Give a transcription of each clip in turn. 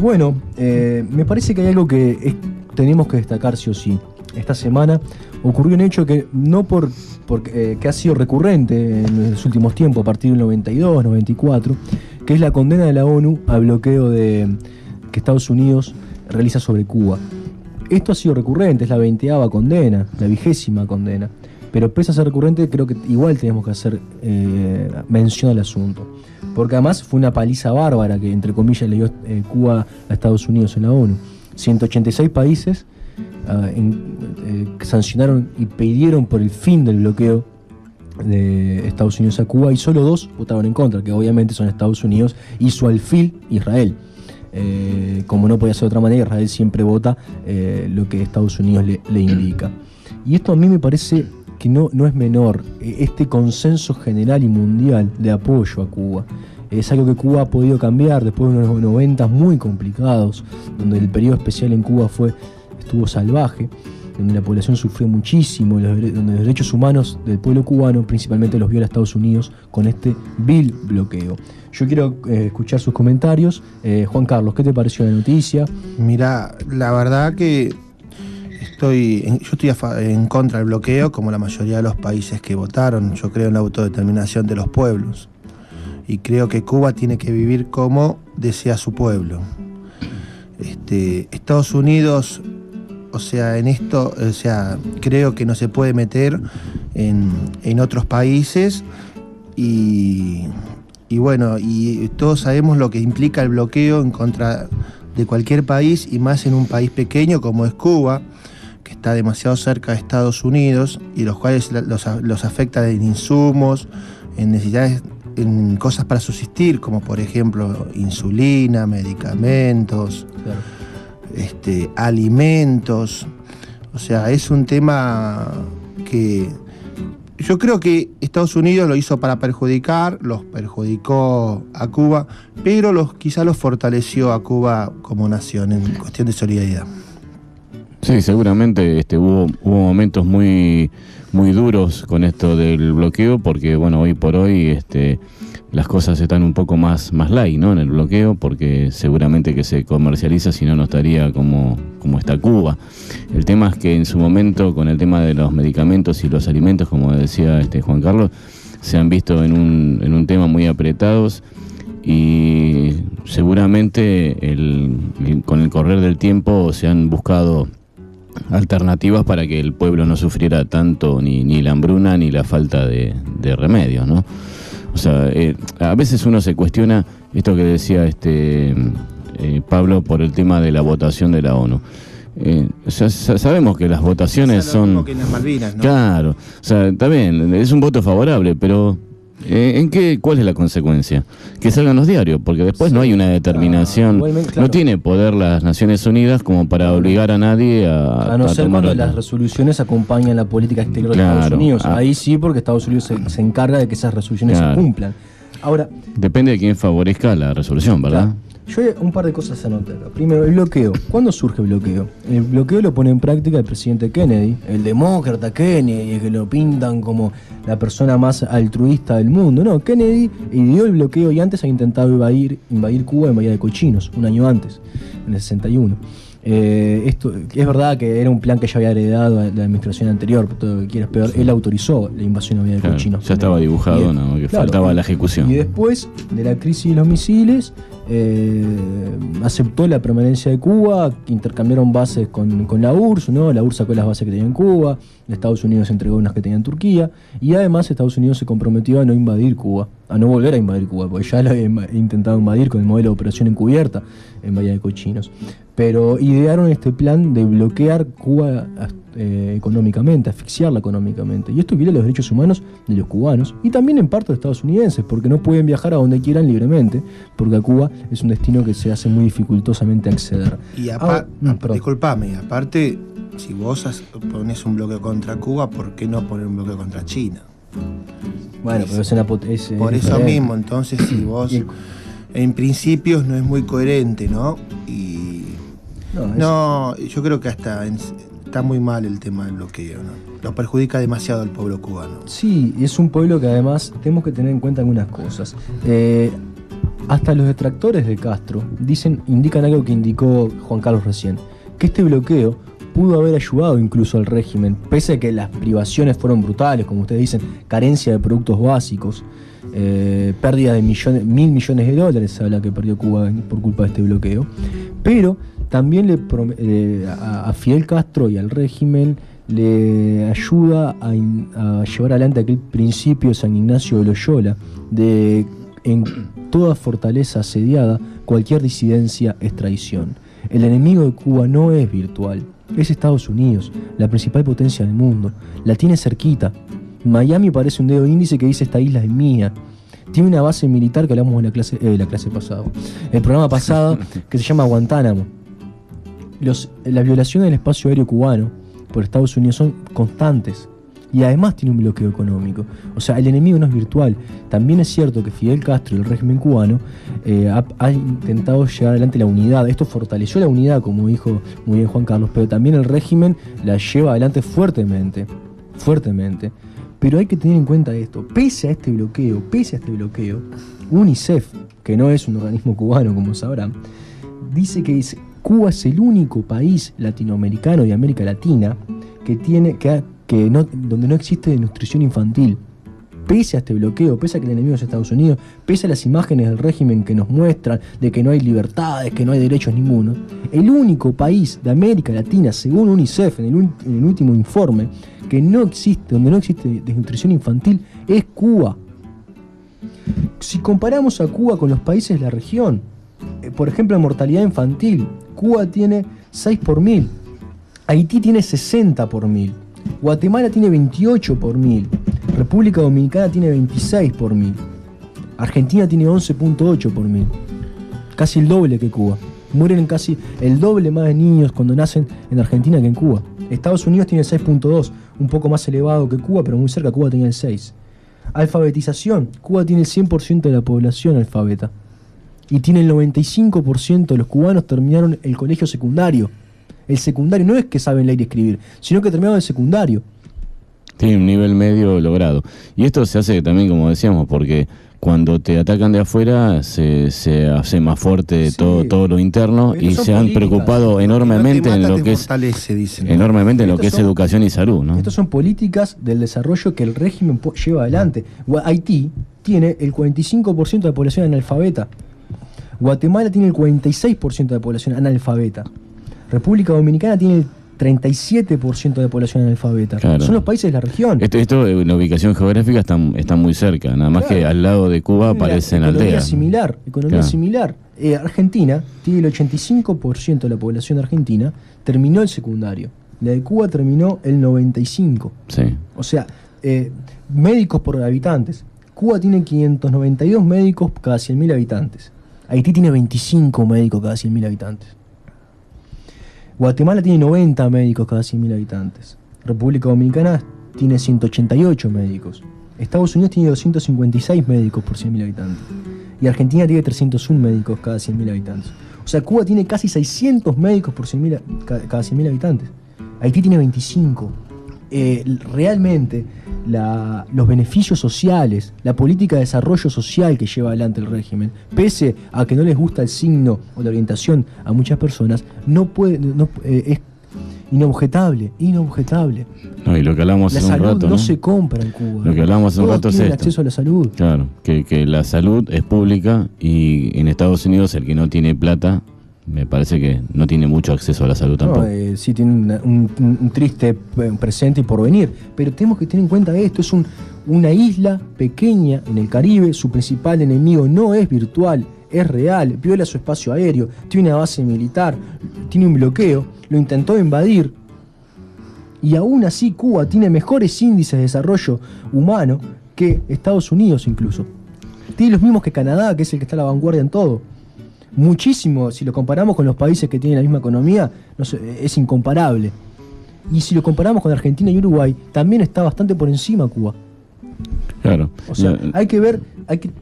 Me parece que hay algo que tenemos que destacar sí o sí. Esta semana ocurrió un hecho que que ha sido recurrente en los últimos tiempos, a partir del 92, 94, que es la condena de la ONU al bloqueo que Estados Unidos realiza sobre Cuba. Esto ha sido recurrente, es la 20ª condena, la 20ª condena. Pero pese a ser recurrente, creo que igual tenemos que hacer mención al asunto. Porque además fue una paliza bárbara que, entre comillas, le dio Cuba a Estados Unidos en la ONU. 186 países sancionaron y pidieron por el fin del bloqueo de Estados Unidos a Cuba, y solo 2 votaron en contra, que obviamente son Estados Unidos y su alfil Israel. Como no podía ser de otra manera, Israel siempre vota lo que Estados Unidos le indica. Y esto a mí me parece que no es menor, este consenso general y mundial de apoyo a Cuba. Es algo que Cuba ha podido cambiar después de unos 90 muy complicados, donde el periodo especial en Cuba estuvo salvaje, donde la población sufrió muchísimo, donde los derechos humanos del pueblo cubano principalmente los viola Estados Unidos con este vil bloqueo. Yo quiero escuchar sus comentarios. Juan Carlos, ¿qué te pareció la noticia? Mirá, la verdad que yo estoy en contra del bloqueo, como la mayoría de los países que votaron. Yo creo en la autodeterminación de los pueblos y creo que Cuba tiene que vivir como desea su pueblo. Estados Unidos, en esto, creo que no se puede meter en otros países y todos sabemos lo que implica el bloqueo en contra de cualquier país, y más en un país pequeño como es Cuba, que está demasiado cerca de Estados Unidos y los cuales los afecta en insumos, en necesidades, en cosas para subsistir, como por ejemplo insulina, medicamentos, claro, alimentos. Es un tema que yo creo que Estados Unidos lo hizo para los perjudicó a Cuba, pero quizá los fortaleció a Cuba como nación en cuestión de solidaridad. Sí, seguramente hubo momentos muy, muy duros con esto del bloqueo, porque hoy por hoy las cosas están un poco más light, ¿no? En el bloqueo, porque seguramente que se comercializa, si no, no estaría como está Cuba. El tema es que en su momento, con el tema de los medicamentos y los alimentos, como decía Juan Carlos, se han visto en un tema muy apretados, y seguramente con el correr del tiempo se han buscado alternativas para que el pueblo no sufriera tanto ni la hambruna ni la falta de remedios, ¿no? A veces uno se cuestiona esto que decía Pablo por el tema de la votación de la ONU. Sabemos que las votaciones son... Lo mismo que en las Malvinas, ¿no? Claro, está bien, es un voto favorable, pero ¿cuál es la consecuencia? Que salgan los diarios, porque después no hay una determinación, claro. No tiene poder las Naciones Unidas como para obligar a nadie a no ser cuando las resoluciones acompañan la política exterior, claro, de Estados Unidos. Ahí sí, porque Estados Unidos se encarga de que esas resoluciones, claro, se cumplan. Ahora, depende de quién favorezca la resolución, ¿verdad? Claro. Yo hay un par de cosas a anotar. Primero, el bloqueo. ¿Cuándo surge el bloqueo? El bloqueo lo pone en práctica el presidente Kennedy, el demócrata Kennedy, que lo pintan como la persona más altruista del mundo. No, Kennedy ideó el bloqueo y antes había intentado invadir Cuba en Bahía de Cochinos, un año antes, en el 61. Esto es verdad que era un plan que ya había heredado de la administración anterior, todo lo que quieras, pero él autorizó la invasión a Bahía de Cochinos. Ya estaba dibujado, ¿no? Que claro, faltaba la ejecución. Y después de la crisis de los misiles, aceptó la permanencia de Cuba, intercambiaron bases con la URSS, ¿no? La URSS sacó las bases que tenía en Cuba, Estados Unidos entregó unas que tenía en Turquía, y además Estados Unidos se comprometió a no invadir Cuba, a no volver a invadir Cuba, porque ya la había intentado invadir con el modelo de operación encubierta en Bahía de Cochinos. Pero idearon este plan de bloquear Cuba económicamente, asfixiarla económicamente. Y esto viola los derechos humanos de los cubanos y también en parte de los estadounidenses, porque no pueden viajar a donde quieran libremente, porque a Cuba es un destino que se hace muy dificultosamente acceder. Y disculpame, aparte, si vos pones un bloqueo contra Cuba, ¿por qué no poner un bloqueo contra China? Bueno, pero es por eso mismo, entonces, si vos en principios no es muy coherente, ¿no? Yo creo que está muy mal el tema del bloqueo, ¿no? Lo perjudica demasiado al pueblo cubano. Sí, y es un pueblo que además tenemos que tener en cuenta algunas cosas. Hasta los detractores de Castro indican algo que indicó Juan Carlos recién, que este bloqueo pudo haber ayudado incluso al régimen, pese a que las privaciones fueron brutales, como ustedes dicen, carencia de productos básicos, pérdida de $1.000 millones, se habla que perdió Cuba por culpa de este bloqueo, pero también a Fidel Castro y al régimen le ayuda a llevar adelante aquel principio de San Ignacio de Loyola, de en toda fortaleza asediada, cualquier disidencia es traición. El enemigo de Cuba no es virtual, es Estados Unidos, la principal potencia del mundo. La tiene cerquita. Miami parece un dedo índice que dice: esta isla es mía. Tiene una base militar que hablamos en la clase pasada, el programa pasado, que se llama Guantánamo. Las violaciones del espacio aéreo cubano por Estados Unidos son constantes. Y además tiene un bloqueo económico. O sea, el enemigo no es virtual. También es cierto que Fidel Castro y el régimen cubano ha intentado llevar adelante la unidad. Esto fortaleció la unidad, como dijo muy bien Juan Carlos, pero también el régimen la lleva adelante fuertemente. Pero hay que tener en cuenta esto. Pese a este bloqueo, UNICEF, que no es un organismo cubano, como sabrán, dice que Cuba es el único país latinoamericano de América Latina donde no existe nutrición infantil. Pese a este bloqueo, pese a que el enemigo es Estados Unidos, pese a las imágenes del régimen que nos muestran de que no hay libertades, que no hay derechos ninguno, el único país de América Latina, según UNICEF, en el último informe, donde no existe desnutrición infantil, es Cuba. Si comparamos a Cuba con los países de la región, por ejemplo, en mortalidad infantil, Cuba tiene 6 por 1000, Haití tiene 60 por 1000, Guatemala tiene 28 por 1000, República Dominicana tiene 26 por 1000, Argentina tiene 11.8 por 1000, casi el doble que Cuba. Mueren casi el doble más de niños cuando nacen en Argentina que en Cuba. Estados Unidos tiene 6.2, un poco más elevado que Cuba, pero muy cerca. Cuba tenía el 6. Alfabetización, Cuba tiene el 100% de la población alfabeta. Y tiene el 95% de los cubanos terminaron el colegio secundario. El secundario no es que saben leer y escribir, sino que terminaron el secundario. Tiene un nivel medio logrado. Y esto se hace también, como decíamos, porque cuando te atacan de afuera se hace más fuerte todo lo interno, y se han preocupado enormemente en lo que es educación y salud, ¿no? Estas son políticas del desarrollo que el régimen lleva adelante. Haití tiene el 45% de la población analfabeta. Guatemala tiene el 46% de la población analfabeta. República Dominicana tiene el 37% de la población analfabeta. Claro. Son los países de la región. Esto la ubicación geográfica está muy cerca, nada más que al lado de Cuba aparecen aldeas. Economía similar. Argentina tiene el 85% de la población argentina terminó el secundario. La de Cuba terminó el 95%. Sí. O sea, médicos por habitantes. Cuba tiene 592 médicos cada 100.000 habitantes. Haití tiene 25 médicos cada 100.000 habitantes. Guatemala tiene 90 médicos cada 100.000 habitantes. República Dominicana tiene 188 médicos. Estados Unidos tiene 256 médicos por 100.000 habitantes. Y Argentina tiene 301 médicos cada 100.000 habitantes. O sea, Cuba tiene casi 600 médicos por cada 100.000 habitantes. Haití tiene 25. Realmente los beneficios sociales, la política de desarrollo social que lleva adelante el régimen, pese a que no les gusta el signo o la orientación a muchas personas, es inobjetable. No, y lo que hablamos hace un rato, la salud no se compra en Cuba. Lo que hablamos hace un rato es esto. Acceso a la salud. Claro, que la salud es pública, y en Estados Unidos el que no tiene plata, me parece que no tiene mucho acceso a la salud tampoco. Sí tiene un triste presente y porvenir, pero tenemos que tener en cuenta esto. Es una isla pequeña en el Caribe, su principal enemigo no es virtual, es real, viola su espacio aéreo, tiene una base militar, tiene un bloqueo, lo intentó invadir, y aún así Cuba tiene mejores índices de desarrollo humano que Estados Unidos incluso. Tiene los mismos que Canadá, que es el que está a la vanguardia en todo. Muchísimo, si lo comparamos con los países que tienen la misma economía, es incomparable. Y si lo comparamos con Argentina y Uruguay, también está bastante por encima Cuba. Claro. O sea,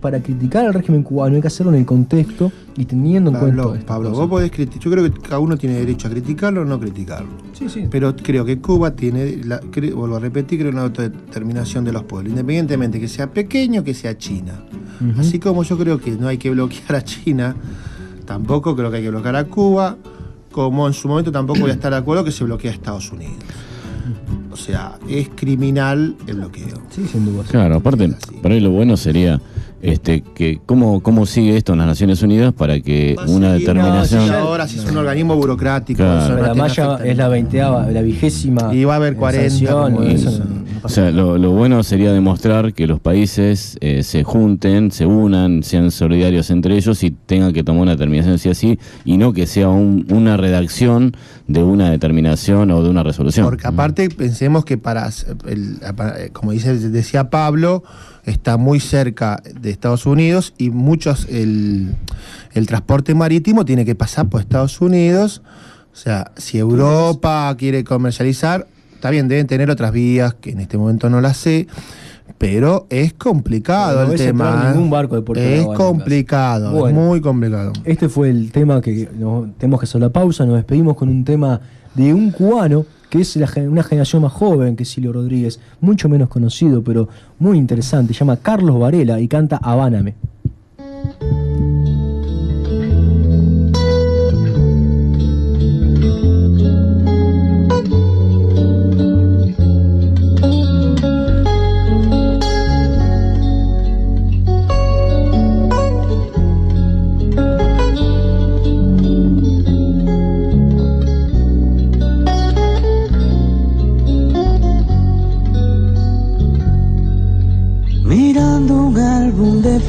para criticar al régimen cubano hay que hacerlo en el contexto y teniendo en cuenta esto. Pablo, vos podés criticar. Yo creo que cada uno tiene derecho a criticarlo o no criticarlo. Sí. Pero creo que Cuba tiene, vuelvo a repetir, creo una autodeterminación de los pueblos, independientemente que sea pequeño, que sea China. Uh-huh. Así como yo creo que no hay que bloquear a China, tampoco creo que hay que bloquear a Cuba, como en su momento tampoco voy a estar de acuerdo que se bloquee a Estados Unidos. O sea, es criminal el bloqueo. Sí, sin duda. Claro, aparte, por ahí lo bueno sería que cómo sigue esto en las Naciones Unidas para que una determinación... Ahora es un organismo burocrático. Claro. La malla es la 20ª. Y va a haber 40. O sea, lo bueno sería demostrar que los países se junten, se unan, sean solidarios entre ellos y tengan que tomar una determinación así, y no que sea una redacción de una determinación o de una resolución. Porque aparte pensemos que como decía Pablo, está muy cerca de Estados Unidos y el transporte marítimo tiene que pasar por Estados Unidos. O sea, si Europa quiere comercializar, está bien, deben tener otras vías que en este momento no las sé, pero es complicado el tema. Ningún barco de Puerto es complicado, bueno, es muy complicado. Este fue el tema que tenemos que hacer la pausa. Nos despedimos con un tema de un cubano que es una generación más joven que Silvio Rodríguez, mucho menos conocido, pero muy interesante. Se llama Carlos Varela y canta Habáname.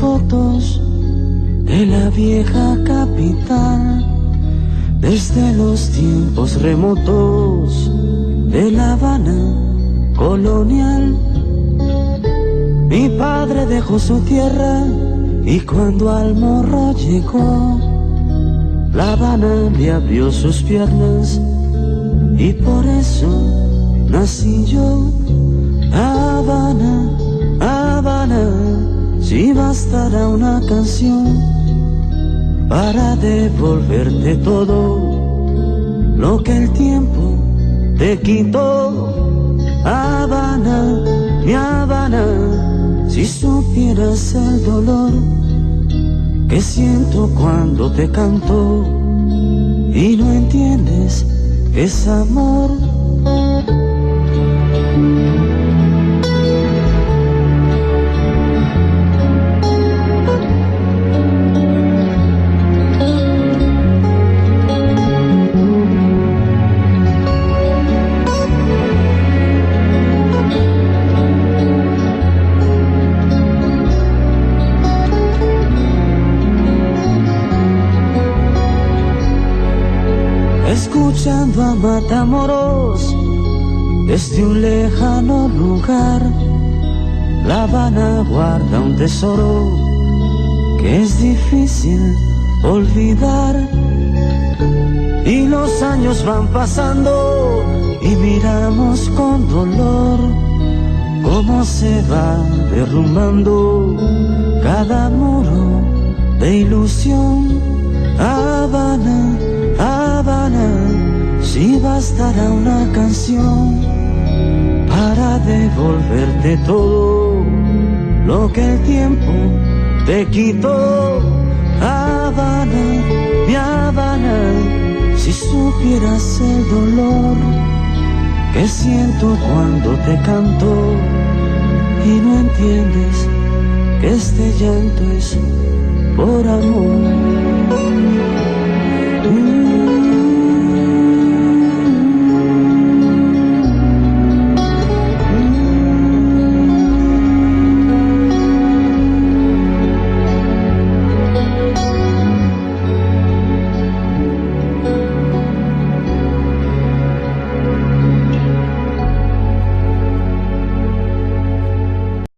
Fotos de la vieja capital, desde los tiempos remotos de La Habana colonial. Mi padre dejó su tierra y cuando al morro llegó, La Habana le abrió sus piernas y por eso nací yo. Habana, Habana, si bastará una canción para devolverte todo lo que el tiempo te quitó. Habana, mi Habana, si supieras el dolor que siento cuando te canto y no entiendes que es amor. Escuchando a Matamoros desde un lejano lugar, La Habana guarda un tesoro que es difícil olvidar. Y los años van pasando y miramos con dolor cómo se va derrumbando cada muro de ilusión. Habana, Habana, si bastará una canción para devolverte todo lo que el tiempo te quitó. Habana, mi Habana, si supieras el dolor que siento cuando te canto y no entiendes que este llanto es por amor.